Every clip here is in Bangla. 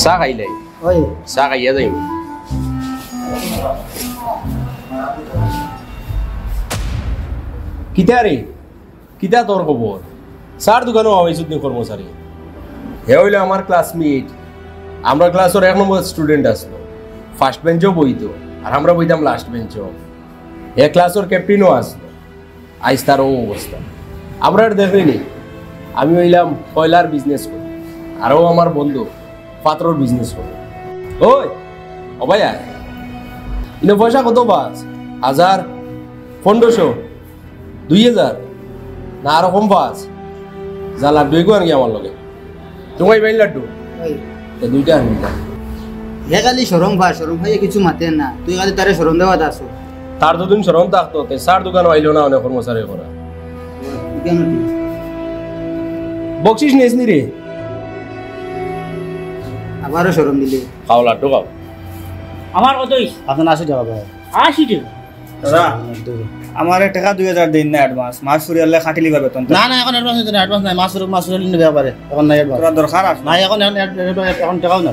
চা খাইলাই ওই চা খাইয়া যাইম কিতা রে কিতা তোর খবর চার দোকানও আইসুদ নি কর্মচারী হে হইল আমার ক্লাসমেট আমরা ক্লাসের 1 নম্বর স্টুডেন্ট আসলো ফার্স্ট বেঞ্চও বইতো আর আমরা বইতাম লাস্ট বেঞ্চও হে ক্লাসের ক্যাপ্টেনও আসলো আইস তার অবস্থা আমরা আর দেখিনি আমি হইলাম কয়লার বিজনেস করি আরও আমার বন্ধু পাত্রর বিজনেস করি ওই ও ভাইয়া ইনো পয়সা কত পাস 1000 1500 2000 না আরো কম পাস যা লাড্ডু এগো আনকি আমার লগে তোমায় বাইন লাড্ডু ওই তো দুইটা আনবি হে খালি শরম ভাই কিছু মাতেন না তুই খালি তারে শরম দেওয়া দাসো তার দুদিন শরম থাকতো তে চার দোকান আইলো না অনেক কর্মচারী করা কেন বকশিস নেস নি রে আবারও শরম দিলি খাও লাড্ডু খাও আমার কতই আপনার 80 টাকা ভাই 80 টাকা দাদা আমার টাকা 2000 দিন না অ্যাডভান্স মাস ফুরিয়ালে খাটিলি পাবে তখন না এখন অ্যাডভান্স হইতো না অ্যাডভান্স নাই মাস নিতে পারে এখন নাই অ্যাডভান্স তোরা দরকার আছে নাই এখন টাকাও না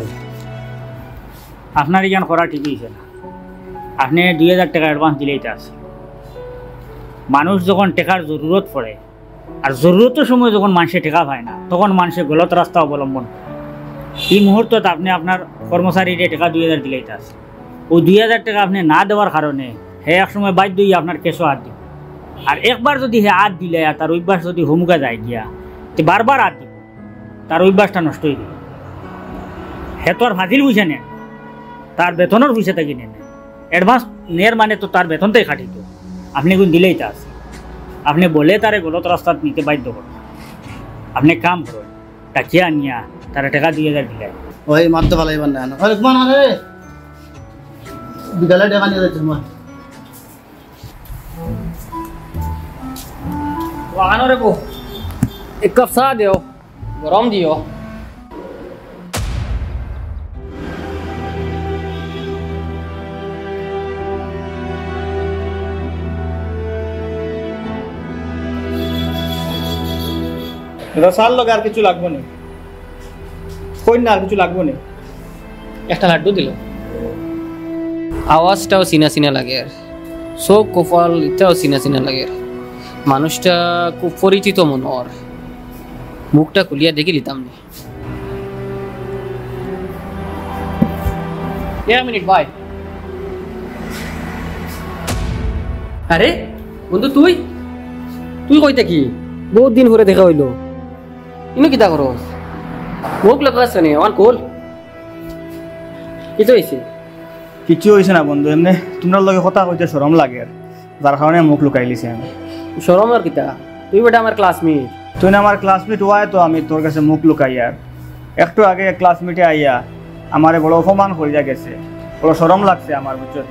আপনার জ্ঞান করা ঠিকই হয়েছে না আপনি 2000 টাকা অ্যাডভান্স দিলেই তো আছে মানুষ যখন টাকার জরুরত পড়ে আর জরুরতের সময় যখন মানুষে টাকা পায় না তখন মানুষে গলত রাস্তা অবলম্বন করে এই মুহূর্তে আপনি আপনার কর্মচারীর টাকা 2000 দিলেই তো আছে ওই 2000 টাকা আপনি না দেওয়ার কারণে হে এক সময় বাধ্য হয়ে আপনার কেসও হাত দিব আর একবার যদি হে হাত দিলে আর তার অভ্যাস যদি হুমকা যায় গিয়া তো বারবার হাত দিব তার অভ্যাসটা নষ্ট হয়ে যাবে হে তো আর ফাজিল বুঝে নেন তার বেতনের পয়সা থাকি নেন অ্যাডভান্স নেয়ার মানে তো তার বেতনটাই খাটিত আপনি কোন দিলেই তা আছে আপনি বলে তারে গলত রাস্তা নিতে বাধ্য করুন আপনি কাম করুন টাকিয়া আনিয়া তারা টাকা 2000 দিলে ওই মারতে পালাইবার না ওই লুকমান আরে বিকালে টাকা নিয়ে যাচ্ছিস মা ওখানে রে বো এক কাপ চা দিও গরম দিও দাদা সাল লগে আর কিছু লাগবে না কই না আর কিছু লাগবে না একটা লাড্ডু দিল আওয়াজটাও চিনা চিনা লাগে আর চোখ কপাল এটাও চিনা চিনা লাগে আর মানুষটা খুব পরিচিত মনে ওর মুখটা খুলিয়া দেখি লিতাম নি মিনিট ভাই আরে বন্ধু তুই তুই কইতে কি বহুত দিন পরে দেখা হইলো ইনো কিতা করস মুখ লাগাস নি আমার কোল কিতো হইছে কিছু হইছে না বন্ধু এমনি তোমার লগে কথা কইতে শরম লাগে আর যার কারণে মুখ লুকাই লিছি আমি শরমের কিতা তুই বেটা আমার ক্লাসমেট তুই না আমার ক্লাসমেট হওয়ায় তো আমি তোর কাছে মুখ লুকাই আর একটু আগে ক্লাসমেটে আইয়া আমারে বড় অপমান করিয়া গেছে বড় শরম লাগছে আমার বুঝছো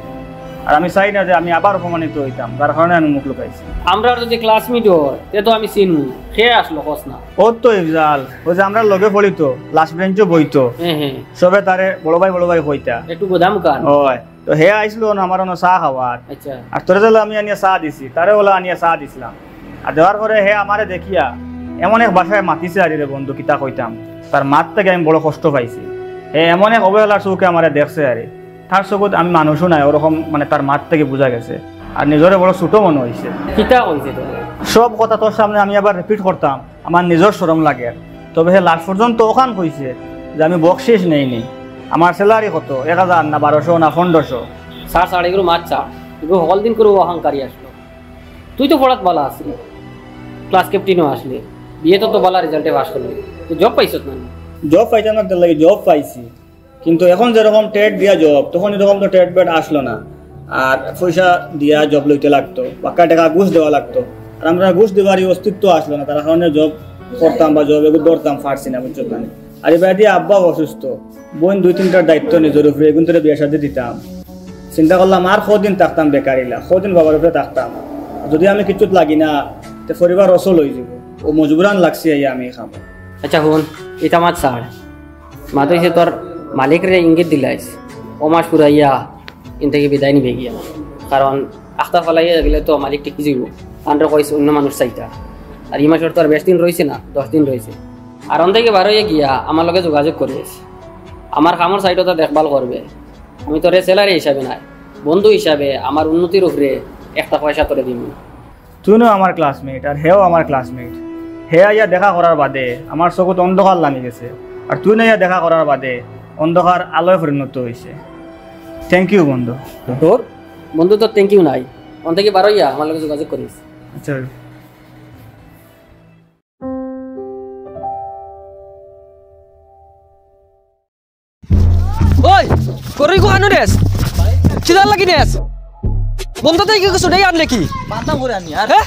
আর আমি চাই না যে আমি আবার অপমানিত হইতাম যার কারণে আমি মুখ লুকাইছি আমরা যদি ক্লাসমেট হয় তে তো আমি চিনু সে আসলো কস না ওর তো ইফজাল ও যে আমরা লগে পড়িতো লাস্ট বেঞ্চও বইতো হ্যাঁ সবে তারে বড় ভাই কইতা একটু গোদাম কান ওই তো হে আইসলো না আমার চা খাওয়ার আচ্ছা আর তোরে যে আমি আনিয়া চা দিছি তারে বলে আনিয়া চা দিছিলাম আর দেওয়ার পরে হে আমারে দেখিয়া এমন এক বাসায় মাতিছে আর রে বন্ধু কিতা কইতাম তার মাত থেকে আমি বড় কষ্ট পাইছি হে এমন এক অবহেলার চৌকে আমারে দেখছে আরে তার চকুত আমি মানুষও নাই ওরকম মানে তার মাত থেকে বোঝা গেছে আর নিজরে বড় ছোট মনে হয়েছে কিতা কইছে তোর সব কথা তোর সামনে আমি আবার রিপিট করতাম আমার নিজের শরম লাগে তবে হে লাস্ট পর্যন্ত ওখান কইছে যে আমি বকশিস নেইনি আমার স্যালারি কত 1000 না 1200 না 1500 সার সাড়েগুলো মাছ চা এগুলো হল দিন করে অহংকারী আসলো তুই তো পড়াত ভালো আসলি ক্লাস ক্যাপ্টেনও আসলি বিয়ে তো ভালো রেজাল্টে পাস করলি তুই জব পাইছত না জব পাইতাম না লাগে জব পাইছি কিন্তু এখন যেরকম টেট দিয়া জব তখন এরকম তো টেট বেট আসলো না আর পয়সা দিয়া জব লইতে লাগতো পাক্কা টাকা ঘুষ দেওয়া লাগতো আর আমরা ঘুষ দেওয়ারই অস্তিত্ব আসলো না তার কারণে জব করতাম বা জব এগুলো ধরতাম পারছি না বুঝছো না আর এবার দিয়ে আব্বাও অসুস্থ বোন 2-3টার দায়িত্ব নিজের উপরে এগুলো তোরে বিয়ে সাথে দিতাম চিন্তা করলাম আর কদিন থাকতাম বেকারিলা কদিন বাবার উপরে থাকতাম যদি আমি কিছুত লাগি না তো পরিবার অসল হয়ে যাব ও মজবুরান লাগছে আমি খাবো আচ্ছা শুন এটা মাছ ছাড় মাতো এসে তোর মালিকরে ইঙ্গিত দিলাইস ও মাস ফুরাইয়া ইন থেকে বিদায় নিবে গিয়া কারণ আখতা ফলাইয়া গেলে তো মালিক টিকি যাব আন্ডার কইছে অন্য মানুষ চাইতা আর এই মাসের তো আর 20 দিন রয়েছে না 10 দিন রয়েছে আর অন থেকে বার হয়ে গিয়া আমার লগে যোগাযোগ করিস আমার কামর সাইডটা দেখভাল করবে। আমি তোরে স্যালারি হিসাবে নাই, বন্ধু হিসাবে আমার উন্নতির উপরে একটা পয়সা তোরে দিব। তুইও আমার ক্লাসমেট আর হেও আমার ক্লাসমেট। হে আইয়া দেখা করার বাদে আমার চকুত অন্ধকার নামি গেছে, আর তুই না ইয়া দেখা করার বাদে অন্ধকার আলোয় পরিণত হয়েছে। থ্যাংক ইউ বন্ধু। তোর বন্ধু তোর থ্যাংক ইউ নাই, অন থেকে বারোইয়া আমার লগে যোগাযোগ করিস। আচ্ছা ওই করই কো আনো রেস চিদার লাগি নেস বন্ধ তাই কি কিছু দেই আনলে কি পাতাম করে আনি আর হ্যাঁ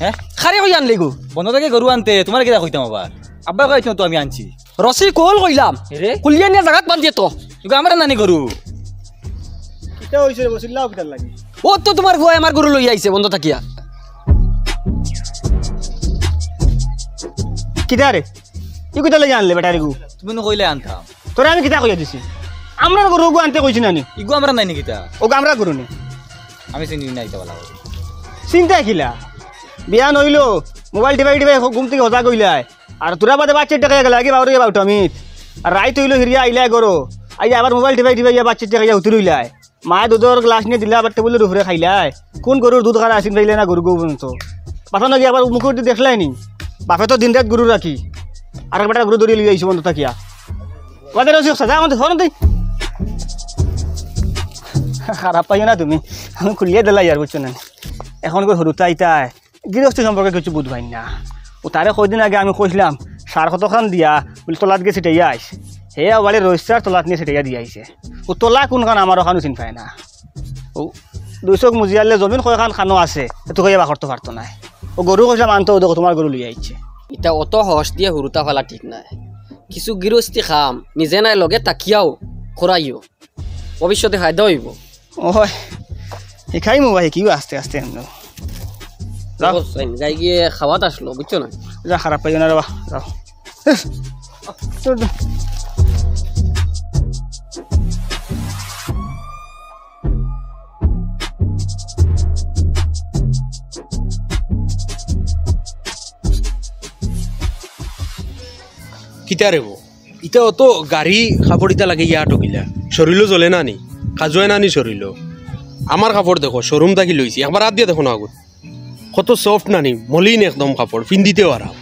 হ্যাঁ খারে কই আনলে গো বন্ধ থেকে গরু আনতে তোমার কিটা কইতাম আবার আব্বা কইছো তো আমি আনছি রসি কোল কইলাম রে কুলিয়া নিয়ে জাগাত বান্ধি তো ইগো আমার নানি গরু কিটা হইছে বসিলাও কিটা লাগি ও তো তোমার ভয় আমার গরু লই আইছে বন্ধ থাকিয়া কিটা রে ই কিটা লাগি আনলে বেটারে গু তুমি নো কইলে আনতাম তোরে আমি কিটা কইয়া দিছি আমরা গরু গু আনতে কইছি নানি ইগো আমার নানি কিটা ও আমরা গরু নি আমি চিনি নাই তো বলা চিন্তা কিলা বিয়া নইলো মোবাইল টিপাই টিপাই ঘুম থেকে হজা গইলাই আর তোরা বাদে বাচ্চা টাকা গেলা কি বাউরে বাউটা আমিত আর রাইত হইলো হিরিয়া আইলাই গরো আইয়া আবার মোবাইল টিপাই টিপাই বাচ্চা টাকা উঠি রইলাই মায়ে দুধর গ্লাস নিয়ে দিলা আবার টেবিলের উপরে খাইলাই কোন গরুর দুধ খারা আসিন পাইলে না গরু গো তো পাথর নাকি আবার মুখে দেখলাই নি বাপে তো দিন রাত গরু রাখি আর একটা গরু ধরিয়ে লিয়ে আইছি বন্ধ থাকিয়া বাদে রসি সাজা আমাদের ধরন দেই খারাপ পাইও না তুমি আমি খুলিয়ে দিলাই আর বুঝছো না এখন করে সরুতা ইতাই গৃহস্থী সম্পর্কে কিছু বুঝবাই না ও তারে কয়দিন আগে আমি কইলাম সার কতখান দিয়া বলে তলাত গিয়ে ছিটাইয়া আইস হে আবার রইসার তলাত নিয়ে ছিটাইয়া দিয়ে আইছে ও তোলা কোনখান আমার ওখানো চিন পায় না ও 200 মুজিয়ালে জমিন কয়খান খানো আছে এত কইয়া বাকরতে পারতো না ও গরু কইলাম আনতো ও দেখো তোমার গরু লইয়া আইছে এটা অত হস দিয়ে হুরুতা ফেলা ঠিক নাই। কিছু গৃহস্থী খাম নিজে নাই লগে তাকিয়াও খরাইও ভবিষ্যতে ফায়দা হইব। ওই শিখাই মোবাইল কিও আস্তে আস্তে যাই গিয়ে খাওয়াত আসলো বুঝছো না যা খারাপ পাইও না রবা যাও কিতা রেব ইটা অত গাড়ি কাপড় ইটা লাগে ইয়া টকিলা শরীরও জ্বলে না নি কাজুয়ে না নি শরীরও আমার কাপড় দেখো শোরুম থাকি লইছি একবার হাত দিয়ে দেখো না আগত কত সফট নানি মলিন একদম কাপড় ফিন্দিতেও আরাম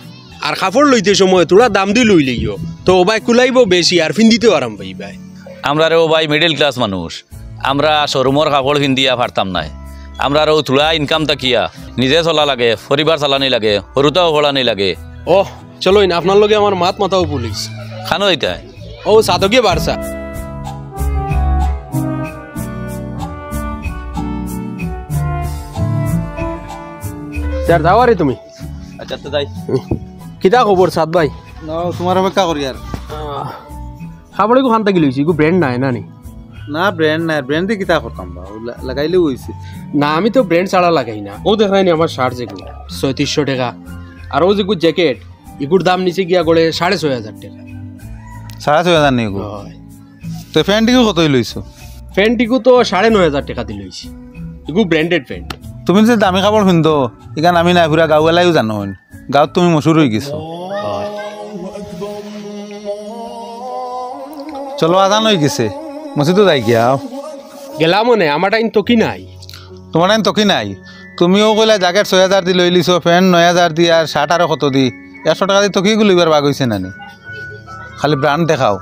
আর কাপড় লইতে সময় তোরা দাম দিয়ে লই লইও তো ও ভাই কুলাইব বেশি আর ফিন্দিতেও আরাম পাইবাই আমরা রে ও ভাই মিডিল ক্লাস মানুষ আমরা শোরুমর কাপড় ফিন্দিয়া পারতাম নাই আমরা রে থোড়া ইনকাম তাকিয়া নিজে চলা লাগে পরিবার চালানি লাগে সরুতাও ফলানি লাগে ও চলো ইন আপনার লগে আমার মাত মাথাও পুলিশ খানো এটা ও সাধকে বারসা যার যাওয়া রে তুমি আচ্ছা তো যাই কিতা খবর সাদ ভাই তোমার অপেক্ষা করি আর খাবারে খান থাকি লইছি গো ব্র্যান্ড নাই না নি না ব্র্যান্ড নাই ব্র্যান্ড দিয়ে কিতা করতাম বা লাগাইলেও হয়েছে না আমি তো ব্র্যান্ড ছাড়া লাগাই না ও দেখাই নি আমার শার্ট যেগুলো 3700 টাকা আর ও যেগুলো জ্যাকেট এগুলোর দাম নিচে গিয়া গড়ে 6500 টাকা 6500 নেই গো তো প্যান্টিও কতই লইছো প্যান্টিকু তো 9500 টাকা দিয়ে লইছি এগুলো ব্র্যান্ডেড প্যান্ট তুমি যে দামি কাপড় পিন্ধো এখান আমি নাই পুরা গাঁও এলাইও জানো গাঁৱত তুমি মশুর হয়ে গেছো চলো আজান হয়ে গেছে মসজিদও যাই গিয়া গেলাম মনে আমার টাইম তো কি নাই তোমার টাইম তো কি নাই তুমিও কইলা জ্যাকেট 6000 দি লই লিছো প্যান্ট 9000 দি আর শার্ট আরো কত দি 100 টাকা দি তকিয়েগুলো লইবার বাগ হইছে নানি খালি ব্র্যান্ড দেখাও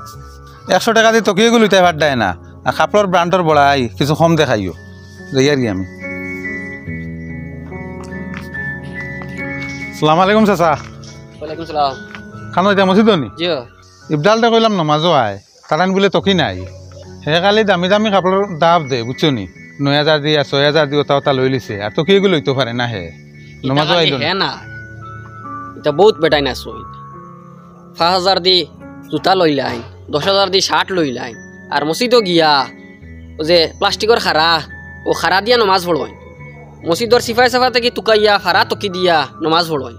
100 টাকা দি তকিয়েগুলো লইতে পার দেয় না আর কাপড়ের ব্র্যান্ডের বড়াই কিছু কম দেখাইও যাই আর কি আমি আসসালামু আলাইকুম চাচা ওয়ালাইকুম সালাম খানো এতিয়া মসজিদ নি জি ইবদালটা কইলাম নমাজও আয় তারান বলে তকি নাই সেইকালি দামি দামি কাপড়ের দাব দে বুঝছো নি 9000 দি আর 6000 দি ওটা লই লিছে আর তকিয়েগুলো লইতে পারে না হে নমাজও আইলো হ্যাঁ না এটা বহুত বেটাই না সই 5000 দি জুতা লইলাই 10000 দি শার্ট লইলাই আর মসজিদও গিয়া ও যে প্লাস্টিকের খারা ও খারা দিয়া নমাজ পড়য় মসজিদর সিফাই সাফা থেকে তুকাইয়া খারা তকি দিয়া নমাজ পড়য়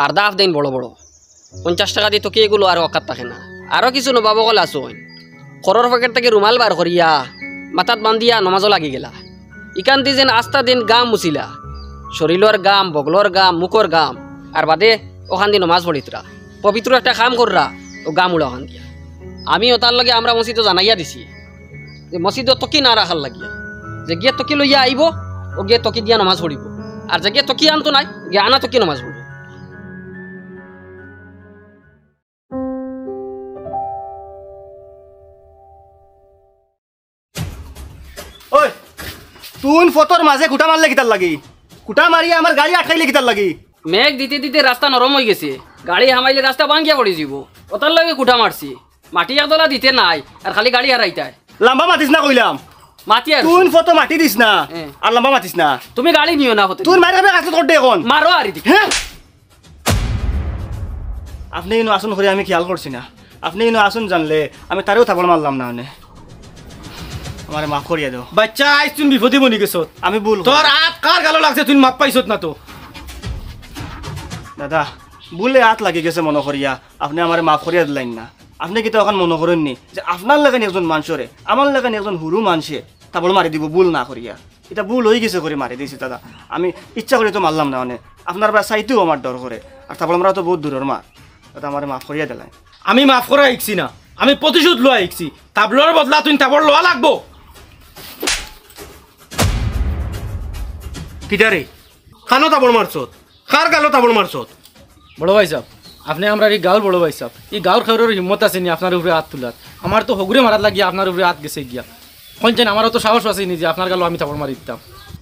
আর দাফ দেন বড় বড় 50 টাকা দিয়ে তকি এগুলো আর অকাত থাকে না আরও কিছু নবাবকল আছো খরর পকেট থেকে রুমাল বার করিয়া মাথাত বান্ধিয়া নমাজও লাগি গেলা ইকান দি যেন আস্তা দিন গাম মুছিলা শরীরের গাম বগলর গাম মুখর গাম আর বাদে ওখান দিয়ে নমাজ পড়িতরা পবিত্র একটা কাম কররা ও গাম উড়া ওখান দিয়া আমি ওতার লগে আমরা মসজিদে জানাইয়া দিছি যে মসজিদে তকি না রাখার লাগিয়া যে গিয়ে তকি লইয়া আইব ও গিয়ে তকি দিয়া নমাজ পড়িব আর যে গিয়ে তকি আনতো নাই গিয়ে আনা তকি নমাজ পড়ব ওই তুই ফটোর মাঝে খুঁটা মারলে কিতার লাগি খুঁটা মারিয়ে আমার গাড়ি আটকাইলে কিতার লাগি মেঘ দিতে দিতে রাস্তা নরম হয়ে গেছে গাড়ি হামাইলে রাস্তা ভাঙ্গিয়া পড়ে যাব ওতার লগে কুঠা মারছি মাটি একদলা দিতে নাই আর খালি গাড়ি হারাইতায় লম্বা মাতিস না কইলাম মাতি আর তুই ফটো মাটি দিস না আর লম্বা মাতিস না তুমি গাড়ি নিও না হতে তুই মারি কাছে তোর দে এখন মারো আর এদিকে হ্যাঁ আপনি ইনো আসুন করে আমি খেয়াল করছি না আপনি ইনো আসুন জানলে আমি তারেও থাপড় মারলাম না মানে আমারে মাফ করিয়া দাও বাচ্চা আইস তুমি বিপদে বনি গেছ আমি ভুল তোর আত কার গালো লাগছে তুই মাপ পাইছত না তো দাদা ভুলে হাত লাগি গেছে মনে করিয়া আপনি আমারে মাফ করিয়া দিলেন না আপনি কিন্তু এখন মনে করেননি যে আপনার লাগানি একজন মানুষরে আমার লাগানি একজন হুরু মানুষে তারপর মারি দিব ভুল না করিয়া এটা ভুল হয়ে গেছে করে মারি দিয়েছি দাদা আমি ইচ্ছা করে তো মারলাম না মানে আপনার বা চাইতেও আমার ডর করে আর তারপর আমরা তো বহুত দূরের মা দাদা আমারে মাফ করিয়া দিলেন আমি মাফ করা শিখছি না আমি প্রতিশোধ লওয়া শিখছি তাবলোর বদলা তুই তাবর লওয়া লাগবো কিটারে খানো তাবড় মারছত কার গালো তাবড় মারছত বড় ভাই সাহেব আপনি আমরা এই গাঁর বড় ভাই সাহেব এই গাঁর খেয়ের হিম্মত আছে নি আপনার উপরে হাত তোলার আমার তো হগুরে মারাত লাগিয়া আপনার উপরে হাত গেছে গিয়া কঞ্চেন আমারও তো সাহস আছে নি যে আপনার গালো আমি তাবড় মারি দিতাম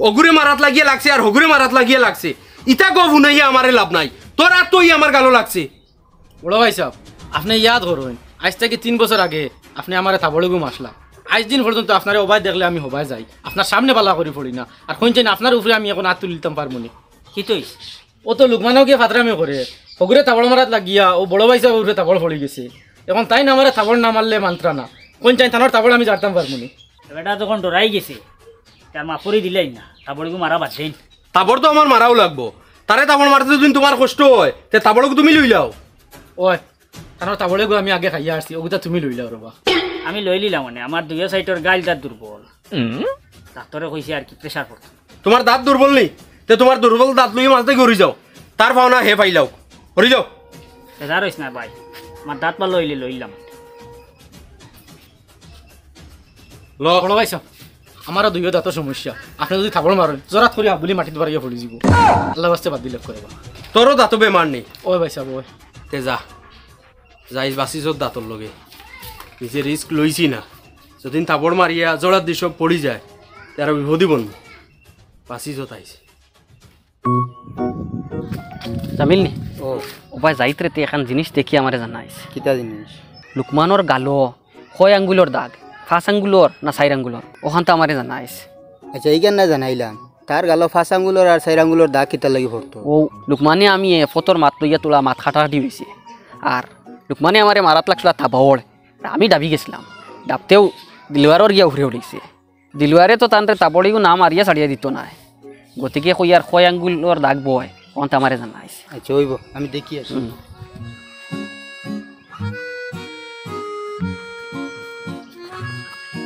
অগুরে মারাত লাগিয়ে লাগছে আর হগুরে মারাত লাগিয়ে লাগছে ইটা গো ভুনাইয়া আমারে লাভ নাই তোর আর তো আমার গালো লাগছে বড় ভাই সাহেব আপনি ইয়াদ করুন আজ থেকে 3 বছর আগে আপনি আমার তাবড়গুম আসলা আজ দিন পর্যন্ত আপনার অবাই দেখলে আমি হবাই যাই আপনার সামনে পালা করে পড়ি না আর কঞ্চেন আপনার উপরে আমি এখন হাত তুলিতাম পারবো নি কি তুই ও তো লুকমানও গিয়ে ফাতরামি করে হগুরে তাবড় মারাত লাগিয়া ও বড় ভাই সাহেব উপরে তাবড় পড়ে গেছে এখন তাই না আমার তাবড় না মারলে মান্ত্রা না কঞ্চাইন থানার তাবড় আমি জানতাম পারবো নি বেটা যখন ডরাই গেছে তার মা করে দিলাই না তাবড়গু মারা বাঁচেন তাবড় তো আমার মারাও লাগবো তারে তাবড় মারতে যদি তোমার কষ্ট হয় তে তাবড়কে তুমি লই যাও ওই থানার তাবড়েগু আমি আগে খাইয়া আসছি ওগুতা তুমি লই যাও রবা আমি লই লিলাম মানে আমার দুই সাইডের গাইলটা দুর্বল ডাক্তারে কইছে আর কি প্রেসার পড়ছে তোমার দাঁত দুর্বল নেই তে তোমার দুর্বল দাঁত লইয়া মাছ থেকে উড়ি যাও তার ভাওনা হে পাইলাও উড়ি যাও প্রেসার হইস না ভাই আমার দাঁত পা লইলাম বড় ভাই সাহেব আমারও দুইও দাঁতের সমস্যা আপনি যদি তাবড় মারেন জোরাত করে আবুলি মাটিতে বাড়িয়ে পড়ে যাব আল্লাহ বাস্তে বাদ দিলে করে তোরও দাঁতো বেমার নেই ওই ভাই সাহেব ওই তে যা যাইস বাঁচিস দাঁতর লগে নিজে রিস্ক লইছি না যদিন তাবড় মারিয়া জোড়ার দিশ পড়ি যায় তার বিপদই বন্ধু বাঁচিস তাইছে জামিল নি ও ভাই যাইতে তে এখন জিনিস দেখি আমারে জানাইস কিতা জিনিস লুকমানোর গালো 6 আঙ্গুলের দাগ 5 আঙ্গুলের না 4 আঙ্গুলের ওখান তো আমারে জানাইস আচ্ছা এই কেন না জানাইলাম তার গালো 5 আঙ্গুলের আর 4 আঙ্গুলের দাগ কিতা লাগি পড়তো ও লুকমানে আমি ফটোর মাত লইয়া তোলা মাত খাটা দি হইছে আর লুকমানে আমারে মারাত লাগছিল তাবড় আমি ডাবি গেছিলাম ডাবতেও দিলওয়ারর গিয়া উঠে উঠেছে দিলওয়ারে তো তানরে তাবড়িগু না মারিয়া ছাড়িয়া দিত না গতিকে কই আর 6 আঙ্গুলের দাগ বয় ওখান তো আমারে জানাইস আচ্ছা হইব আমি দেখি আসি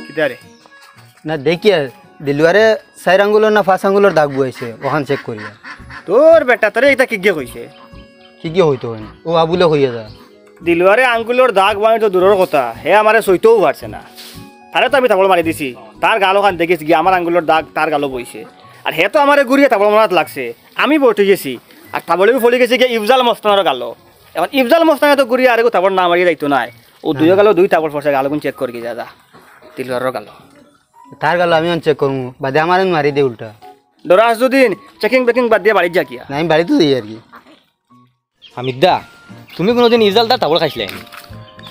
কিটারে না দেখি দিলুয়ারে 4 আঙ্গুলের না 5 আঙ্গুলের দাগ বইছে ওখান চেক করিয়া তোর বেটা তোরে এটা কি গিয়ে কইছে কি কি হইতো ও আবুলে হইয়া যা দিলওয়ারে আঙ্গুলের দাগ বানি তো দূরের কথা হে আমারে সইতেও পারছে না তারে তো আমি তাবড় মারি দিছি তার গালো খান দেখেছি গিয়ে আমার আঙ্গুলের দাগ তার গালো বইছে আর হে তো আমারে ঘুরিয়ে তাবড় মারাত লাগছে আমি বটে গেছি আর তাবড়েও ফলি গেছে গিয়ে ইফজাল মস্তানের গালো এখন ইফজাল মস্তানে তো ঘুরিয়ে আরেকো তাবড় না মারিয়ে যাইতো নাই ও দুই গালো দুই তাবড় পড়ছে গালো চেক করে গিয়ে দাদা দিলওয়ারের গালো তার গালো আমি চেক করবো বাদে আমার মারি দে উল্টা ডরাস দুদিন চেকিং বেকিং বাদ দিয়ে বাড়ি যা কিয়া না আমি বাড়িতে যাই আর কি হামিদা তুমি কোনোদিন ইজাল তার তাবড় খাইছিলে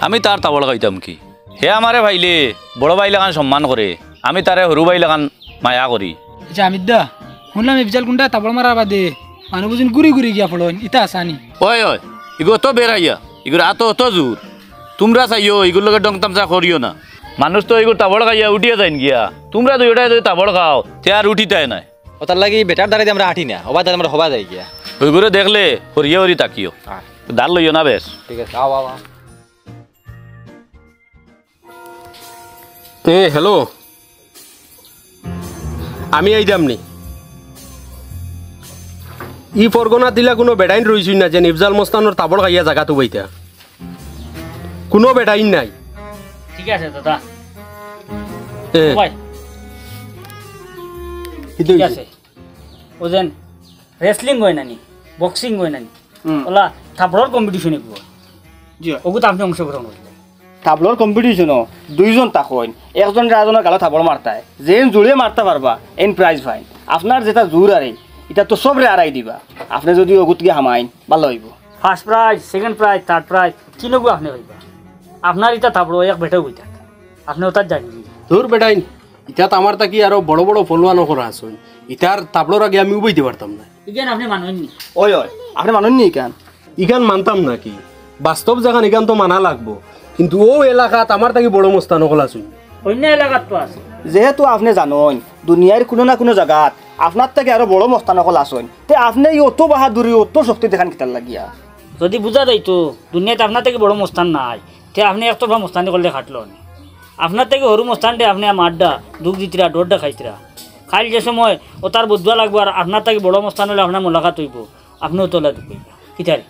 আমি তার তাবড় খাইতাম কি হে আমারে ভাইলে বড় ভাই লাগান সম্মান করে আমি তারে সরু ভাই লাগান মায়া করি আচ্ছা আমিদা শুনলাম ইফজাল কুন্ডা তাবড় মারা বাদে মানুষ বুঝুন ঘুরি ঘুরি গিয়া পড়ো ইতা আসানি ওই ওই এগুলো তো বেড়াইয়া এগুলো এত অত জোর তোমরা চাইও এগুলোকে ডং তামচা করিও না মানুষ তো এগুলো তাবড় খাইয়া উঠিয়া যাইন গিয়া তোমরা তো ওটাই যদি তাবড় খাও তে আর উঠিতাই নাই ও তার লাগি বেটার দ্বারা আমরা আঠি না অবা দ্বারা আমরা হবা যাই গিয়া ওইগুলো দেখলে হরিয়া হরি তাকিও দাঁড় লইও না বেশ ঠিক আছে আও আও হ্যালো আমি আইদাম নি ই ফরগনা দিলা কোনো বেড়াইন রইছুই না যে ইফজাল মস্তানোর তাবড় খাইয়া জায়গা তো বইতা কোনো বেড়াইন নাই ঠিক আছে দাদা এ ভাই কিন্তু ঠিক আছে ও যেন রেসলিং হয় নানি বক্সিং হয় নানি ওলা থাপড়র কম্পিটিশন এগুলো জি ওগুলো আপনি অংশগ্রহণ করলেন থাবলর কম্পিটিশনও দুইজন তাকইন একজন রাজনের গালো থাবল মারতায় যেন জুড়ে মারতে পারবা এন প্রাইজ ফাইন আপনার যেটা জোর আরে এটা তো সবরে আড়াই দিবা আপনি যদি ওগুতকে হামাইন ভালো হইব first prize second prize third prize কিনবো আপনি হইবা আপনার এটা থাপড়ো এক বেটে হইতা আপনি ওটার জানি তোর বেটাইন ইটাত আমার তাকি আরো বড় বড় ফলোয়ানো করা আসুন ইটার তাবলোর আগে আমি উবাইতে পারতাম না ইগেন আপনি মানেননি ওই ওই আপনি মানুননি কেন ইখান মানতাম নাকি বাস্তব জায়গা ইখান তো মানা লাগবো কিন্তু ও এলাকাত আমার তাকি বড় মস্তানো কলা শুন অন্য এলাকাত তো আছে যেহেতু আপনি জানেন দুনিয়ার কোনো না কোনো জায়গাত আপনার থেকে আরো বড় মস্তানকল আসেন তে আপনি অত বাহাদুরি অত শক্তি দেখান কিতার লাগিয়া যদি বুঝা যাই তো দুনিয়াতে আপনার থেকে বড় মস্তান নাই তে আপনি একতরফা মস্তানি করলে খাটলো না আপনার থেকে সরু মস্তানটে আপনি মাড্ডা দুঃখ দিতরা ডরডা খাইতরা খাইল যে সময় ও তার বুঝবা লাগবো আর আপনার থেকে বড় মস্তান হলে আপনার মোলাকাত হইব আপনিও তোলা দিবেন কিতারি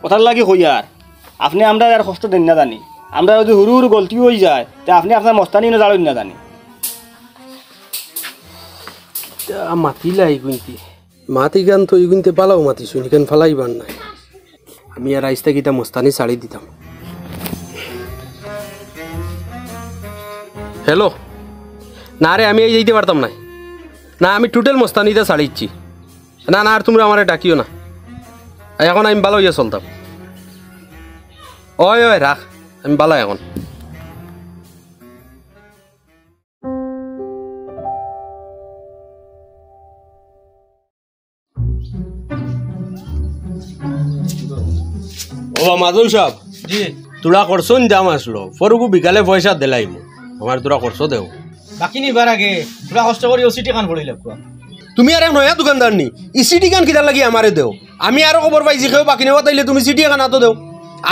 কথার লাগি হই আর আপনি আমরা আর কষ্ট দেন না জানি আমরা যদি হুরু হুরু গলতি হয়ে যায় তে আপনি আপনার মস্তানি না জানেন না জানি মাতিলাই গুনতি মাতি গান তো ইগুনতে পালাও মাতি শুনি কেন ফালাইবার নাই আমি আর আইসতে গিতা মস্তানি ছাড়ি দিতাম হ্যালো না রে আমি এই যেতে পারতাম না না আমি টোটাল মস্তানিতে ছাড়িচ্ছি না না আর তোমরা আমার ডাকিও না এখন আমি ভালো ইয়ে চলতাম ওই ওই রাখ আমি ভালো এখন ও মাধব সাহেব জি তোরা করছন দাম আসলো ফরুকু বিকালে পয়সা দিলাইব আমার তোরা করছো দেও বাকি নিবার আগে পুরা কষ্ট করে ওসিটি কান পড়ি লাগবো তুমি আর এক নয়া দোকানদার নি ই সিটি গান কিতার লাগি আমারে দেও আমি আরো খবর পাইছি কেউ বাকি নেওয়া তাইলে তুমি সিটি গান আতো দেও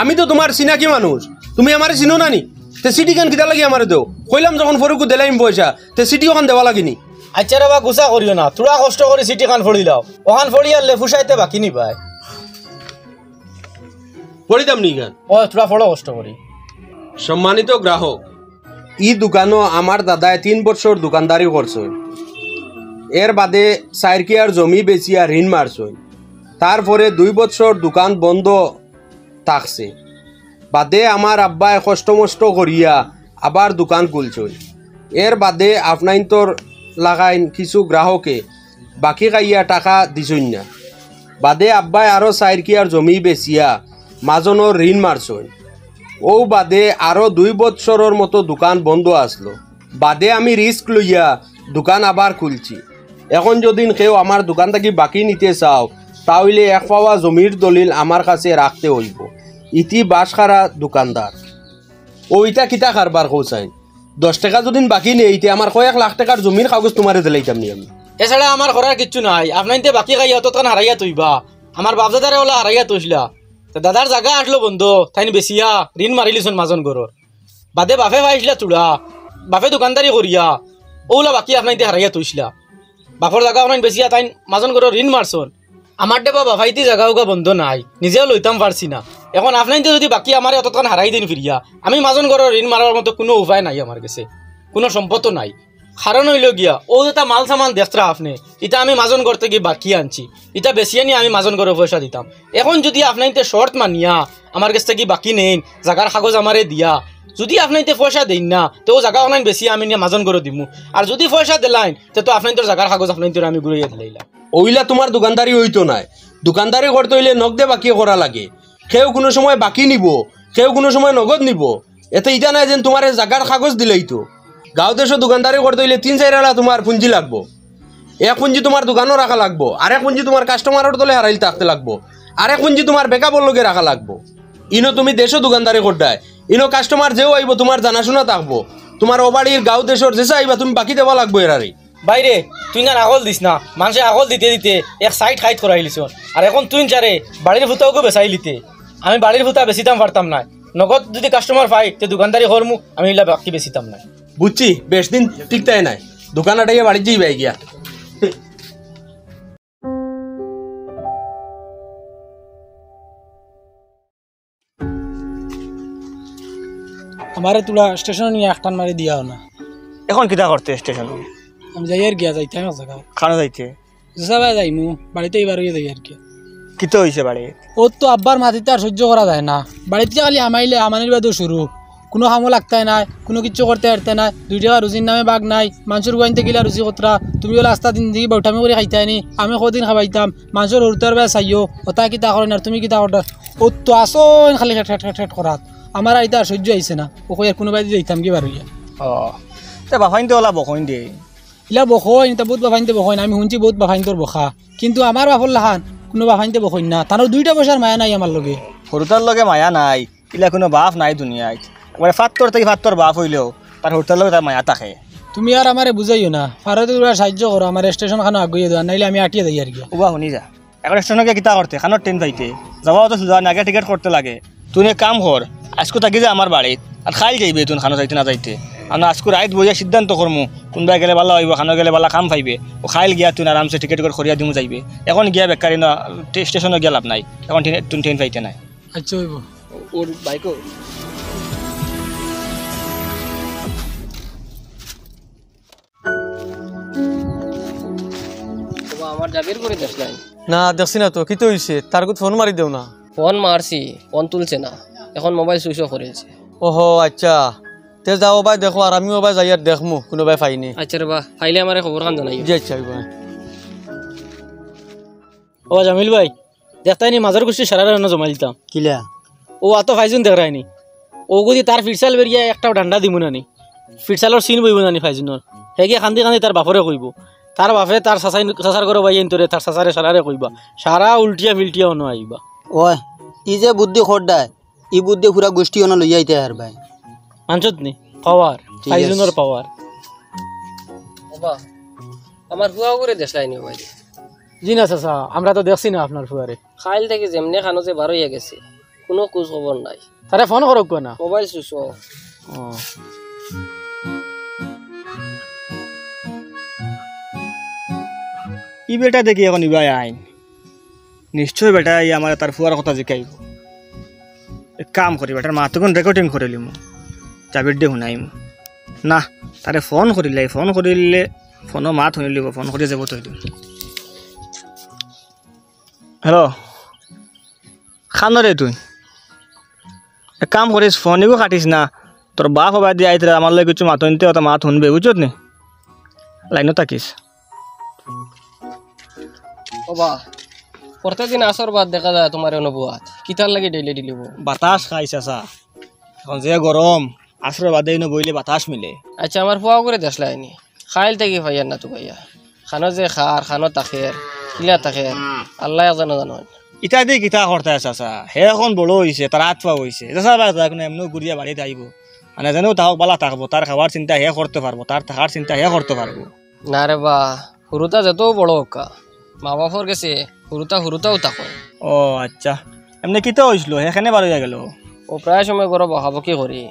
আমি তো তোমার চিনাকি মানুষ তুমি আমারে চিনো না নি তে সিটি গান কিতার লাগি আমারে দেও কইলাম যখন ফরুকু দিলাইম পয়সা তে সিটি ওখান দেওয়া লাগিনি আচ্ছা রে বা গুছা করিও না তোরা কষ্ট করে সিটি কান পড়ি লাও ওখান পড়ি আর লেফুসাইতে বাকি নি পায় পড়িতাম নি গান ও তোরা ফড়ো কষ্ট করি সম্মানিত গ্রাহক ই দোকানও আমার দাদায় 3 বছর দোকানদারি করছে এর বাদে সাইরকিয়ার জমি বেচিয়া ঋণ মারছে তারপরে 2 বছর দোকান বন্ধ থাকছে বাদে আমার আব্বায় কষ্ট করিয়া আবার দোকান খুলছে এর বাদে আপনাইন্তর লাগাইন কিছু গ্রাহকে বাকি খাইয়া টাকা দিছই না বাদে আব্বায় আরও সাইরকিয়ার জমি বেচিয়া মাজনের ঋণ মারছে ও বাদে আরো 2 বছরের মতো দোকান বন্ধ আসলো বাদে আমি রিস্ক লইয়া দোকান আবার খুলছি এখন যদি কেউ আমার দোকান থেকে বাকি নিতে চাও তাহলে এক পাওয়া জমির দলিল আমার কাছে রাখতে হইব ইতি বাসখারা দোকানদার ওইটা কিতা কারবার কৌসাইন 10 টাকা যদি বাকি নেই ইতি আমার কয়েক লাখ টাকার জমির কাগজ তোমারে দিলাইতাম নি আমি এছাড়া আমার করার কিচ্ছু নাই আপনাইতে বাকি খাইয়া ততক্ষণ হারাইয়া তুইবা আমার বাপদাদারে ওলা হারাইয়া তুইলা দাদার জায়গা আসলো বন্ধু তাই বেশিয়া ঋণ মারিলিছন মাজন গরর বাদে বাপে পাইছিলা চূড়া বাপে দোকানদারি করিয়া ওলা বাকি আপনার হারাইয়া তুইছিলা বাপর জায়গা আপনার বেশিয়া তাই মাজন গরর ঋণ মারছন আমার দেবা বাপাইতে জায়গা উগা বন্ধ নাই নিজেও লইতাম পারছি না এখন আপনার যদি বাকি আমার অতক্ষণ হারাই দিন ফিরিয়া আমি মাজন গরর ঋণ মারার মতো কোনো উপায় নাই আমার কাছে কোনো সম্পদও নাই কারণ হইল গিয়া ও যেটা মাল সামান দেখরা আপনি এটা আমি মাজন ঘর থেকে বাকি আনছি এটা বেশি নিয়ে আমি মাজন ঘরে পয়সা দিতাম এখন যদি আপনাইতে শর্ট মানিয়া আমার কাছ থেকে বাকি নেন জায়গার কাগজ আমারে দিয়া যদি আপনাইতে পয়সা দেন না তো ও জায়গা অনাইন বেশি আমি নিয়ে মাজন ঘরে দিমু আর যদি পয়সা দিলাইন তো আপনাইতে জায়গার কাগজ আপনাইতে আমি ঘুরাইয়া দিলাইলাম ওইলা তোমার দোকানদারি হইতো নাই দোকানদারি করতে হইলে নগদে বাকি করা লাগে কেউ কোনো সময় বাকি নিব কেউ কোনো সময় নগদ নিব এতে ইটা নাই যেন তোমার জায়গার কাগজ দিলেই তো গাঁও দেশে দোকানদারি করতে হইলে 3-4 বেলা তোমার পুঁজি লাগবো এক পুঁজি তোমার দোকানও রাখা লাগবো আরেক পুঁজি তোমার কাস্টমারের তলে হারাইল থাকতে লাগবো আরেক পুঁজি তোমার বেকআপর লগে রাখা লাগবো ইনো তুমি দেশও দোকানদারি করতায় ইনো কাস্টমার যেও আইব তোমার জানাশোনা থাকবো তোমার ওবাড়ির গাঁও দেশের যেসে আইবা তুমি বাকি দেওয়া লাগবো এরারে বাইরে তুই না আগল দিস না মানুষে আগল দিতে দিতে এক সাইড খাইত করাইলিস আর এখন তুই চারে বাড়ির ফুটাওকে বেচাই লিতে আমি বাড়ির ফুটা বেচিতাম পারতাম না নগদ যদি কাস্টমার পাই তো দোকানদারি করমু আমি এগুলা বাকি বেচিতাম না বুঝছি বেশ দিন ঠিক তাই নাই দোকান আটাইয়া বাড়ি যাই গিয়া আমারে তোলা স্টেশন নিয়ে একটান মারি দিয়াও না। এখন কিতা করতে স্টেশন? আমি যাই আর গিয়া যাইতে আমি জায়গা খানো যাইতে সবাই যাইমু বাড়িতে এবার হয়ে যাই আর কি। কিতা হয়েছে বাড়ি? ও তো আব্বার মাটিতে আর সহ্য করা যায় না, বাড়িতে খালি আমাইলে আমানের বাদেও শুরু, কোনো কামও লাগতে নাই, কোনো কিচ্ছু করতে পারতে নাই, 2 টাকা রুচির নামে বাঘ নাই, মানুষের গুয়াইতে গেলে রুচি কতরা, তুমি বলে আস্তা দিন দিকে বৌঠামি করে খাইতে নি, আমি কদিন খাবাইতাম, মানুষের হরতার বেলা চাইও ওটা কিতা করেন আর তুমি কিতা করতে, ও তো আসো খালি ঠেট করাত, আমার আইতা আর সহ্য আইছে না, ও কই আর কোনো বাড়িতে যাইতাম কি বারো ইয়া। তা বাফাইনতে ওলা বকইন দিয়ে ইলা বকইন, তা বহুত বাফাইনতে বকইন, আমি শুনছি বহুত বাফাইনতর বখা, কিন্তু আমার বাপর লাহান কোনো বাফাইনতে বকইন না, তার 2টা পয়সার মায়া নাই আমার লগে। হরতার লগে মায়া নাই, ইলা কোনো বাপ নাই দুনিয়ায়, একবারে ফাত্তর থেকে ফাত্তর বাপ হইলেও তার হরতার লগে তার মায়া থাকে। তুমি আর আমারে বুঝাইও না, পারতে তোমরা সাহায্য করো, আমার স্টেশন খানো আগুয়ে দেওয়া, নাইলে আমি আটিয়ে যাই আর কি। ওবা শুনি যা, এখন স্টেশনকে কিতা করতে খানোর ট্রেন পাইতে যাওয়াও তো সুযোগ আগে টিকিট করতে লাগে। তুই কাম কর, আজকে থাকি যা আমার বাড়িত আর খাই যাইবে তুই খানো যাইতে না যাইতে, আর আজকে রাইত বইয়া সিদ্ধান্ত করমু কোনবাই গেলে ভালো হইব, খানো গেলে ভালো কাম পাইবে, ও খাইল গিয়া তুই আরামসে টিকিট করে খরিয়া দিমু যাইবে। এখন গিয়া বেকারি না স্টেশনে গিয়া লাভ নাই, এখন তুই ট্রেন পাইতে নাই। আচ্ছা হইব ওর বাইকও আমার জাবির করে দেখ নাই না দেখছি না তো কি তো হইছে, তার গুত ফোন মারি দেও না। ফোন মারছি, ফোন তুলছে না, এখন মোবাইল সুইচ অফ করেছে। ওহো আচ্ছা, তে যাও ভাই দেখো, আর আমিও ভাই যাই আর দেখমু কোনো ভাই পাইনি। আচ্ছা রে বা ফাইলে আমার খবর খান জানাই। জি আচ্ছা ভাই। ও জামিল ভাই দেখতাই নি মাজার গোষ্ঠী সারা রান্না জমা দিতাম কিলা ও আতো ফাইজুন দেখ রায়নি, ও যদি তার ফিরসাল বেরিয়ে একটা ডান্ডা দিব নানি, ফিরসালর সিন বইব নানি ফাইজুনের, হেগে কান্দি কান্দি তার বাপরে কইব, তার বাপে তার চাচার ঘরে বাই আনতরে, তার চাচারে সারারে কইবা, সারা উল্টিয়া ফিল্টিয়া অন্য আইবা। ওই ই যে বুদ্ধি খোরদায়, ই বুদ্ধি পুরা গোষ্ঠী অন লই আইতে আর ভাই মানছত নি পাওয়ার, ফাইজুনের পাওয়ার। বাবা আমার হুয়া করে দেখাই নি ভাই। জি না চাচা, আমরা তো দেখছি না আপনার ফুয়ারে, খাইল থেকে যেমনি খানো যে বার হইয়া গেছে, কোনো খোঁজ খবর নাই। তারে ফোন করক না, মোবাইল সুইচ অফ। ই বেটা দেখি এখন ইবাই আইন নিশ্চয় বেটা ই আমার তার ফুয়ার কথা জিকাইব। এক কাম করি বেটার মা তখন রেকর্ডিং করে লিমু, চাবির দিয়ে শুনাইম না, তারে ফোন করিলে ফোনও মাত শুনিলিব, ফোন কৰি যাব তই। হেল্ল' খানরে তুই এক কাম করিস, ফোনও কাটিস না, তোর বাপ হবা দিয়ে আইতে আমার লাগে কিছু মাত শুনতে, ওটা মাত শুনবে বুঝছত নি, লাইনও থাকিস। বাবা প্রত্যেকদিন আসর বাদ দেখা যায় তোমার অনুভূত, কিতার লাগে ডেইলি ডিলিব। বাতাস খাইছ আসা, এখন যে গরম আসর বাদে বইলে বাতাস মিলে। আচ্ছা আমার ফুয়া করে দেখলাইনি, খাইল থেকে ভাইয়ার না তো ভাইয়া, খানো যে খার খানো তাখের কিলা তাখের আল্লাহ জানো জানো। ইটা দিয়ে কিতা করতে আসা, হে এখন বড় হয়েছে, তার হাত পা হয়েছে, এমনি ঘুরিয়া বাড়িতে আহিব, মানে যেন তাহক বালা থাকবো, তার খাওয়ার চিন্তা হে করতে পারবো, তার থাকার চিন্তা হে করতে পারবো। না রে বা হুরুতা যত বড় হোকা, মা বাপর গেছে হুরুতাও থাকো। ও আচ্ছা, এমনি কিতা হয়েছিল সেখানে বার হইয়া গেল? ও প্রায় সময় গরো বকাবকি করি,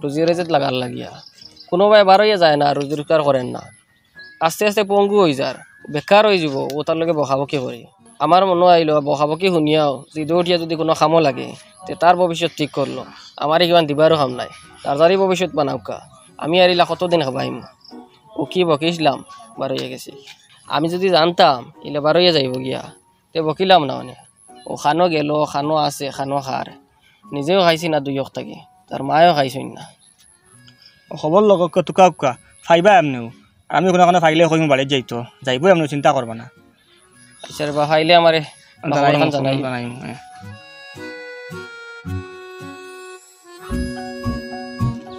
রুজি রেজেত লাগার লাগিয়া, কোনোবাই বার হইয়া যায় না, রুজি রোজগার করেন না, আস্তে আস্তে পঙ্গু হয়ে যার, বেকার হয়ে যাব, ও তার লগে বকাবকি করি। আমার মনে আইলো বকাবকি শুনিয়াও যদি উঠিয়া যদি কোনো কামো লাগে, তে তার ভবিষ্যৎ ঠিক করলো, আমার কিমান দিবারও কাম নাই, তার যারই ভবিষ্যৎ বানাওকা, আমি আর ইলা কতদিন খাবাইম। ও কি বকিছিলাম বার হইয়া গেছি, আমি যদি জানতাম ইলে বার হইয়া যাইব গিয়া, তে বকিলাম না, মানে ও খানো গেল, খানো আছে, খানো খার, নিজেও খাইছি না দুইক থাকি, তার মায়েও খাইছই না। খবর লগ টুকা উকা ফাইবা এমনিও, আমি কোনো কোনো ফাইলে কইম বাড়িত যাইতো, যাইব এমনি চিন্তা করবা না। আচ্ছা বা ফাইলে আমারে জানাই।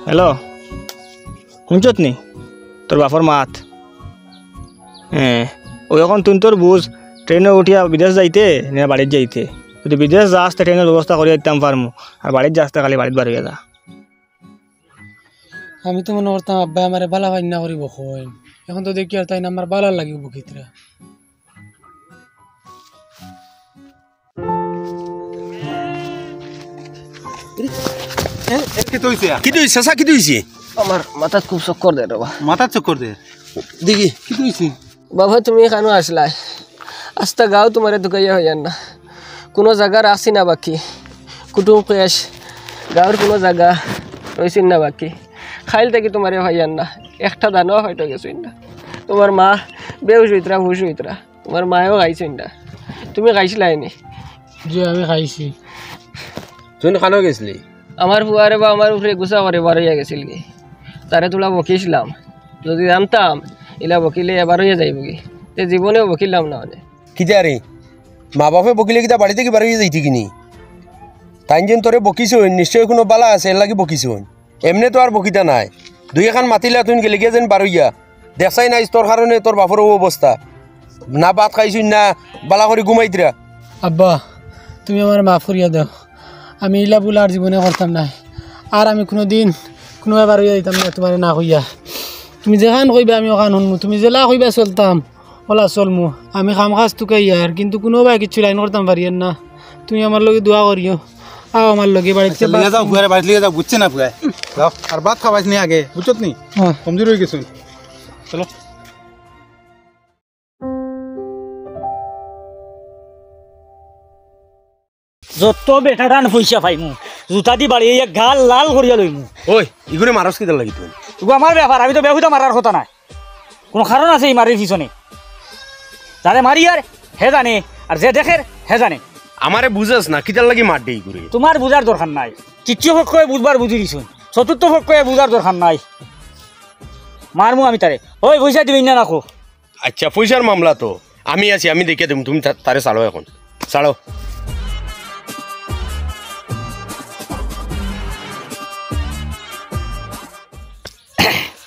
হ্যালো শুনছত নি তোর বাপর মাত? হ্যাঁ ও এখন তুই তোর বুঝ ট্রেনে উঠিয়া বিদেশ যাইতে না বাড়িত যাইতে, যদি বিদেশ যাস তো ট্রেনের ব্যবস্থা করে দিতাম পারমু, আর বাড়িত যাস খালি বাড়িত বার হইয়া যা। আমি তো মনে করতাম আব্বা আমার বালা ভাই না করিব, এখন তো দেখি আর তাই না আমার বালা লাগিব ক্ষেত্রে। আমার মাথাত খুব চক্কর দেয় বাবা। মাথার চক্কর দে দেখি কি তুইছি বাবা, তুমি এখানে আসলাই, আস্তা গাও তোমার ঢুকাইয়া হইয়ার না, কোনো জায়গা রাখছি না বাকি, কুটুম কেশ গাঁর কোনো জায়গা রইছেন না বাকি খাইল থেকে তোমারে ভাইয়ান না একটা দানও হয়তো গেছেন না তোমার মা বেউস হইতরা হুশ হইতরা তোমার মায়ও খাইছেন না তুমি খাইছিলাই নি যে আমি খাইছি তুই খানো গেছিলি আমার ফুয়ারে বা আমার উপরে গুছা করে বারইয়া গেছিল কি তারে তোলা বকিছিলাম যদি জানতাম এলা বকিলে এবার হইয়া যাইব কি তে জীবনেও বকিলাম না মানে কিতা রে মা বাপে বকিলে কিতা বাড়ি থেকে বাড়ি যাইতি কিনি তাই যেন তোরে বকিছ নিশ্চয় কোনো বালা আছে এর লাগি বকিছ এমনি তো আর বকিতা নাই দুই এখন মাতিলা তুই গেলে গিয়া যেন বারইয়া দেখছাই নাই তোর কারণে তোর বাপর অবস্থা না ভাত খাইছুন না বালা করে ঘুমাইতরা আব্বা তুমি আমার মাফ করিয়া দাও আমি ইলা বুলা আর জীবনে করতাম না আর আমি কোনো দিন কোনো এবার হইয়া দিতাম না তোমার না কইয়া তুমি যেখান কইবা আমি ওখান শুনমু তুমি জেলা কইবা চলতাম ওলা চলমু আমি খাম খাস তুকাই আর কিন্তু কোনোবাই কিছু লাইন করতাম পারিয়েন না তুমি আমার লগে দোয়া করিও আও আমার লগে বাড়িতে লিয়ে যাও ফুয়ারে বাড়ি লিয়ে যাও বুঝছে না ফুয়ায় যাও আর ভাত খাওয়াইছ নি আগে বুঝছত নি কমজোর হয়ে গেছুন চলো যত বেটা টান পয়সা পাইমু জুতা দি বাড়ি গাল লাল করিয়া লইমু ওই ইগুরে মারস কিতা লাগি তুই এগুলো আমার ব্যাপার আমি তো বেহুদা মারার কথা নাই কোনো কারণ আছে এই মারির পিছনে যারে মারি আর হে জানে আর যে দেখে হে জানে আমারে বুঝাস না কিতার লাগি মার দেই ইগুরে তোমার বুঝার দরকার নাই তৃতীয় পক্ষে বুঝবার বুঝি দিছুন চতুর্থ পক্ষে বুঝার দরকার নাই মারমু আমি তারে ওই পয়সা দিবি না রাখো আচ্ছা পয়সার মামলা তো আমি আছি আমি দেখে দেব তুমি তারে চালো এখন চালো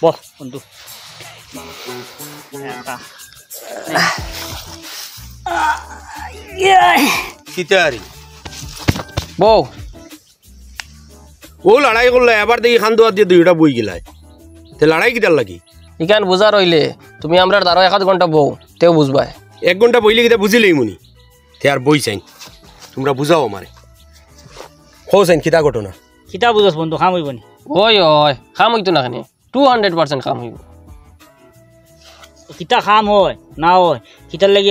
বল বন্ধু কিতারি বউ ও লড়াই করলে এবার দেখি খান দোয়ার দিয়ে দুইটা বই গেলাই তে লড়াই কিতার লাগি ইখান বুঝা রইলে তুমি আমরা ১.৫ ঘন্টা বউ তেও বুঝবাই 1 ঘন্টা বইলে কিতা বুঝিলেই মুনি তে আর বই চাই তোমরা বুঝাও আমারে হোসেন কিতা ঘটনা কিতা বুঝস বন্ধু খাম হইব নি ওই ওই খাম হইতো না খানি 200% খাম হইব কিতা খাম হয় না হয় কিতার লাগি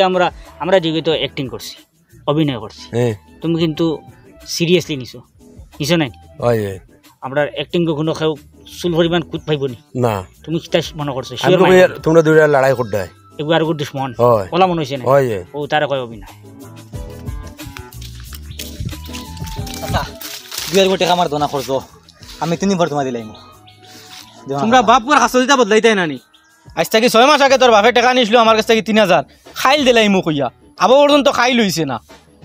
আমরা জীবিত অ্যাক্টিং করছি অভিনয় করছি তুমি কিন্তু সিরিয়াসলি নিছো নাই আমরা অ্যাক্টিং কোনো কেউ চুল পরিমাণ কুত পাইব নি না তুমি কিতা মনে করছো তোমরা দুইটা লড়াই করতে এগুলো আর দুশ্মন ওলা মনে হয়েছে না ও তারা কয় অভিনয় 2,000 টাকা আমার দোনা খরচ আমি 3 বার তোমার দিলাম তোমরা বাপুর হাসলিটা বদলাইতাই নানি আজ থেকে 6 মাস আগে তোর বাপে টাকা নিছিল আমার কাছ থেকে 3000 খাইল দিলাই মু কইয়া আবার পর্যন্ত খাই লইছে না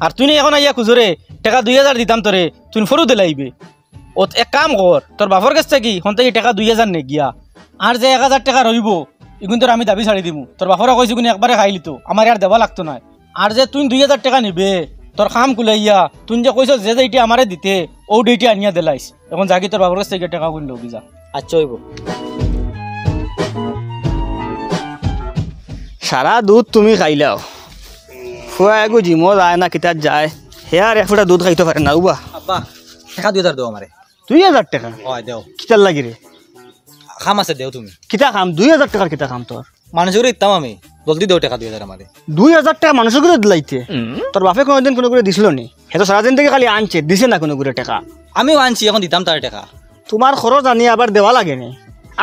আর তুই এখন আইয়া খুজরে টাকা 2000 দিতাম তোরে তুই ফরু দিলাইবে ও এক কাম কর তোর বাপর কাছ থেকে হন থেকে টাকা 2000 নে গিয়া আর যে 1000 টাকা রইব এগুন তোর আমি দাবি ছাড়ি দিমু তোর বাপরা কইছে কোন একবারে খাইলি তো আমার আর দেবা লাগতো না আর যে তুই 2000 টাকা নিবে তোর কাম কুলাইয়া তুই যে কইছ যে এইটা আমারে দিতে ও ডেইটি আনিয়া দিলাইস এখন জাগি তোর বাপর কাছ থেকে টাকা কোন লবি যা আচ্ছা হইব সারা দুধ তুমি খাইলাও ফুয়া এগো জিমো যায় না কিতার যায় হে আর 1 ফুটা দুধ খাইতে পারে না উবা আব্বা টাকা 2000 দাও আমারে 2000 টাকা হয় দাও কিতার লাগি রে খাম আছে দেও তুমি কিতা খাম 2000 টাকার কিতা খাম তোর মানুষের ইতাম আমি জলদি দাও টাকা 2000 আমারে 2000 টাকা মানুষের করে দিলাইতে তোর বাপে কোনদিন কোনো করে দিছিল নি হে তো সারা দিন থেকে খালি আনছে দিছে না কোনো করে টাকা আমিও আনছি এখন দিতাম তার টাকা তোমার খরচ আনিয়া আবার দেওয়া লাগে নি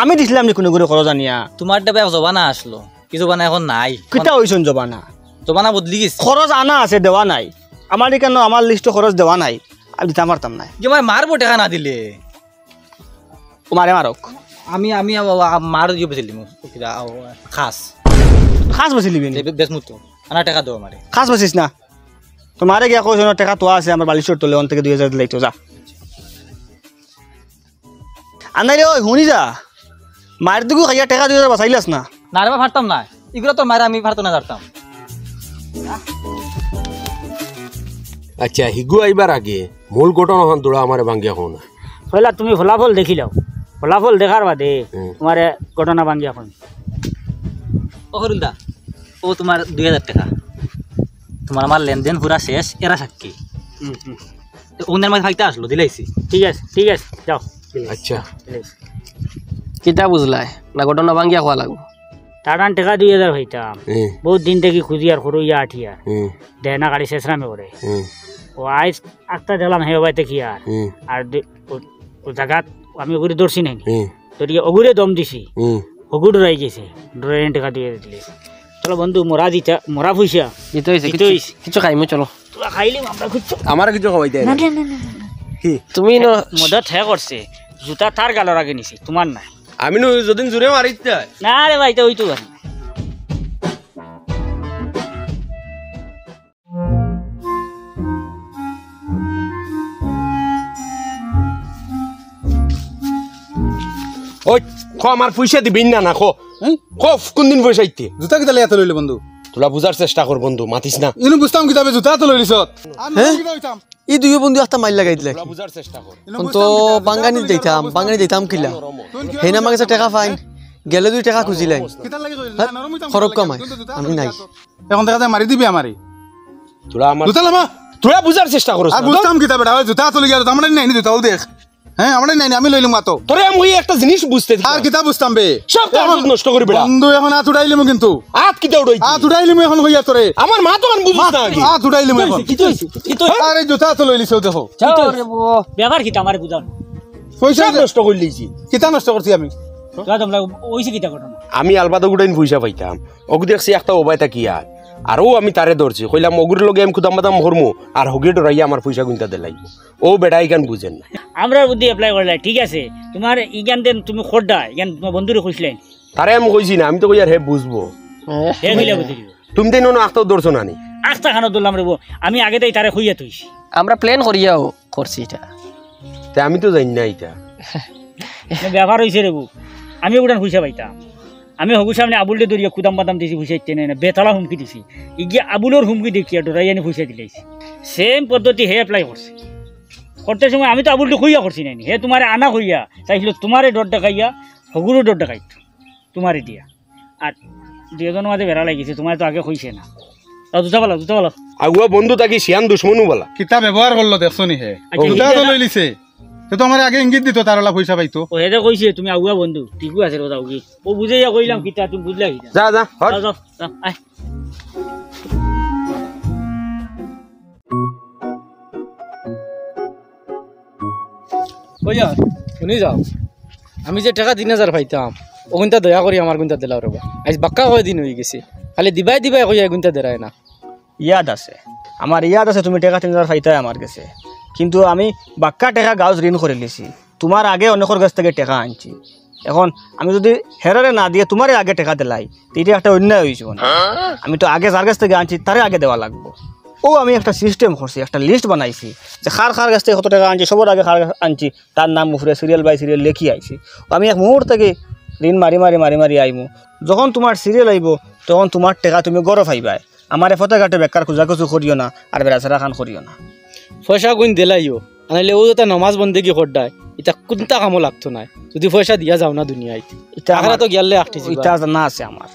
আমি দিছিলাম নি কোনো করে খরচ আনিয়া তোমার টাকা জবানা আসলো কি জবানা এখন নাই কিতা হইছন জবানা জবানা বদলি গেছে খরচ আনা আছে দেওয়া নাই আমার কেন আমার লিস্টে খরচ দেওয়া নাই আমি দিতাম পারতাম না যে ভাই মারবো টাকা না দিলে মারে মারক আমি আমি মার দিয়ে বেছিলাম খাস খাস বেছিলি বেসমুত আনা টাকা দাও আমারে খাস বেছিস না তোমারে গিয়া কইছ টাকা তো আছে আমার বালিশর তলে অন থেকে 2000 দিলাইতো যা আনাই রে ওই হুনি যা মার দুগু খাইয়া টাকা 2000 বাঁচাইলাস না না রে পারতাম না এগুলো তো মারে আমি পারতো না পারতাম আচ্ছা হিগু আইবার আগে মূল ঘটনা হন তোরা আমার ভাঙ্গিয়া কোন পয়লা তুমি ফলাফল দেখি লাও ফলাফল দেখার বাদে তোমার ঘটনা ভাঙ্গিয়া কোন ও হরুলদা ও তোমার 2000 টাকা তোমার আমার লেনদেন পুরা শেষ এরা সাক্ষী ওনের মাঝে ফাইতে আসলো দিলাইছি ঠিক আছে যাও আচ্ছা কিতা বুঝলাই না ঘটনা ভাঙ্গিয়া খোয়া লাগবো টাটান টাকা 2000 হইতাম বহুত দিন থেকে খুঁজি আর খরুইয়া আঠিয়ার দেনা গাড়ি শেষরামে করে ও আইস একটা দেখলাম হে বাইতে কি আর ও জায়গাত আমি ওগুলো ধরছি নাই তোরিয়ে ওগুরে দম দিছি ওগু ডরাই গেছে ডরাই টাকা দিয়ে দিলে চলো বন্ধু মরা পয়সা দিতে হইছে কিছু খাইমু চলো তোরা খাইলি আমরা খুঁজছো আমার কিছু খাওয়াইতে না না না কি তুমি না মদত ঠে করছে জুতা তার গালর আগে নিছি তোমার না আমি নো যদিন জুরে মারিতে না রে ভাই তো ওই তো ওই খো আমার পয়সা দিবিন না খো খো কোন দিন পয়সা ইতে জুতা কিতা এত লইলে বন্ধু তোরা বুঝার চেষ্টা কর বন্ধু মাতিস না ইনু বুঝতাম কিতাবে জুতা তো লইলিস এই দুই বন্ধু একটা মাইল লাগাই দিলে তোরা বুঝার চেষ্টা কর তো বাঙ্গানি দিতাম কিলা হেনা আমার কাছে টাকা ফাইন গেলে 2 টাকা খুঁজিলাই খরক কমাই আমি নাই এখন দেখা যায় মারি দিবি আমারে তোরা আমার জুতা লামা তোরা বুঝার চেষ্টা করছ আর বুঝতাম কিতাবে জুতা তো লইয়া আমরা নাই জুতাও দেখ হ্যাঁ আমরা নাই আমি লইলাম মাতো তোরে আমি একটা জিনিস বুঝতে আর কিতা বুঝতাম বে সব কাজ নষ্ট করে বেড়া বন্ধু এখন হাত উঠাইলিম কিন্তু হাত কিটা উড়াই হাত উঠাইলিম এখন হইয়া তোরে আমার মা তো বুঝিস না আগে হাত উঠাইলিম এখন কি তো আরে জুতা তো লইলিস দেখো ব্যবহার কি আমারে বুঝাও পয়সা নষ্ট করে লিছি কিতা নষ্ট করছি আমি তোমরা ওইছে কিটা ঘটনা আমি আলবাদা গুড়াইন পয়সা পাইতাম ওগু দেখছি একটা ওবাইতা কি আর আরও আমি তারে ধরছি কইলাম অগুর লগে আমি খুদাম বাদাম হরমু আর হগে ডরাইয়া আমার পয়সা গুনতে দে লাগবো ও বেটা ইগান বুঝেন না আমরা বুদ্ধি অ্যাপ্লাই করলাই ঠিক আছে তোমার ইগান দেন তুমি খোড়া ইগান তোমার বন্ধুরে খুঁজলেন তারে আমি কইছি না আমি তো কই আর হে বুঝবো হে কইলা বুদ্ধি তুমি তো নো আখতাও ধরছো না নি আস্তা খানো দলাম রেবো আমি আগেতেই তারে খুইয়া তুইছি আমরা প্ল্যান করিয়াও করছি এটা তে আমি তো জানি না এটা ব্যবহার হইছে রেবু আমি ওটান পয়সা পাইতাম আমি হগু সামনে আবুলটে দরিয়া কুদাম বাদাম দিছি পয়সা ইতে না বেতলা হুমকি দিছি ইগিয়া আবুলোর হুমকি দেখিয়া ডরাই আনি পয়সা দিলাইছি সেম পদ্ধতি হে এপ্লাই করছে করতে সময় আমি তো আবুলটে খুইয়া করছি নাইনি হে তোমারে আনা খুইয়া চাইছিল তোমারে ডর ডাকাইয়া হগুরও ডর ডাকাইত তোমারে দিয়া আর দুজনের মাঝে বেড়া লাগিছে তোমার তো আগে খুঁজছে না তাও জুতা বলো আগুয়া বন্ধু তাকে শিয়ান দুশ্মনু বলা কিতা ব্যবহার করলো দেখছো নি হে জুতা তো লইলিছে তো তোমার আগে ইঙ্গিত দিত তারলা পয়সা পাইতো ও হেদে কইছে তুমি আগুয়া বন্ধু ঠিকই আছে কথা কি ও বুঝাইয়া কইলাম কিতা তুমি বুঝলা কিতা যা যা যাও আয় কইয়া শুনি যাও আমি যে টাকা 3000 পাইতাম ও গুনটা দয়া করি আমার গুনটা দিলাও রবা আজ বাক্কা কয় দিন হয়ে গেছে খালি দিবাই কইয়া গুনটা দেরায় না ইয়াদ আছে আমার ইয়াদ আছে তুমি টাকা 3000 পাইতাই আমার কাছে কিন্তু আমি বাক্কা টাকা গাছ ঋণ করে লিছি তোমার আগে অনেকের কাছ থেকে টাকা আনছি এখন আমি যদি হেরারে না দিয়ে তোমারে আগে টাকা দিলাই এটা একটা অন্যায় হয়েছে আমি তো আগে যার কাছ থেকে আনছি তারে আগে দেওয়া লাগবো ও আমি একটা সিস্টেম করছি একটা লিস্ট বানাইছি যে খার কাছ থেকে কত টাকা আনছি সবার আগে খার আনছি তার নাম উপরে সিরিয়াল বাই সিরিয়াল লেখি আইছি আমি এক মুহূর্ত থেকে ঋণ মারি আইমু যখন তোমার সিরিয়াল আইব তখন তোমার টাকা তুমি গরো পাইবাই আমার ফটো ঘাটে বেকার খোঁজাখুচু করিও না আর বেড়াচেরা খান করিও না পয়সা গুণ দিলাইও আনাইলে ও যেটা নমাজ বন্দেগি করডায় এটা কোনটা কামো লাগতো না যদি পয়সা দিয়া যাও না দুনিয়ায় এটা তো গেলে আটটি এটা না আছে আমার